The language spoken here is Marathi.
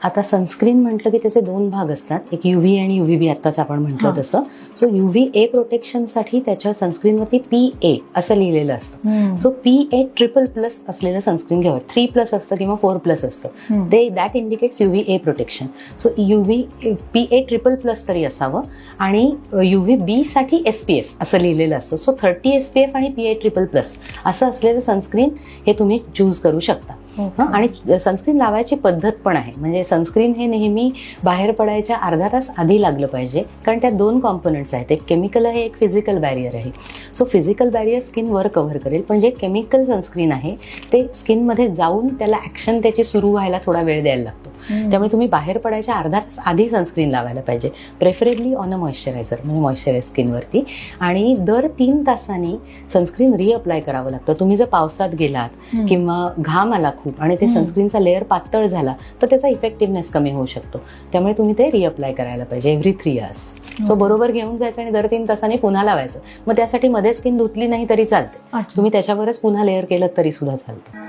आता सनस्क्रीन म्हटलं की त्याचे दोन भाग असतात, एक UV आणि UVB. आत्ताच आपण म्हटलं तसं. सो UVA प्रोटेक्शनसाठी त्याच्या सनस्क्रीनवरती PA असं लिहिलेलं असतं. सो PA++ असलेलं सनस्क्रीन घ्यावं. 3+ असतं किंवा 4+ असतं, ते that indicates UVA protection. So PA++ तरी असावं आणि UVB साठी SPF असं लिहिलेलं असतं. सो 30 SPF आणि PA++ असं असलेलं सनस्क्रीन हे तुम्ही चूज करू शकता. आणि सनस्क्रीन लावायची पद्धत पण आहे. म्हणजे सनस्क्रीन हे नेहमी बाहेर पडायच्या अर्धा तास आधी लागलं पाहिजे, कारण त्यात दोन कॉम्पोनंट्स आहेत, एक केमिकल आहे, एक फिजिकल बॅरियर आहे. सो फिजिकल बॅरियर स्किनवर कव्हर करेल, पण जे केमिकल सनस्क्रीन आहे ते स्किनमध्ये जाऊन त्याला ऍक्शन त्याची सुरू व्हायला थोडा वेळ द्यायला लागतो. त्यामुळे तुम्ही बाहेर पडायच्या अर्धा तास आधी सनस्क्रीन लावायला पाहिजे, प्रेफरेबली ऑन अ मॉइश्चरायझर, म्हणजे मॉइश्चरायझ स्किनवरती. आणि दर 3 तासांनी सनस्क्रीन रिअप्लाय करावं लागतं. तुम्ही जर पावसात गेलात किंवा घाम आला खूप आणि ते सनस्क्रीनचा लेअर पातळ झाला तर त्याचा इफेक्टिव्हनेस कमी होऊ शकतो. त्यामुळे तुम्ही ते रिअप्लाय करायला पाहिजे एव्हरी 3 hours. सो बरोबर घेऊन जायचं आणि दर 3 तासांनी पुन्हा लावायचं. मग त्यासाठी मध्ये स्किन धुतली नाही तरी चालते, तुम्ही त्याच्यावरच पुन्हा लेअर केलं तरी सुद्धा चालतं.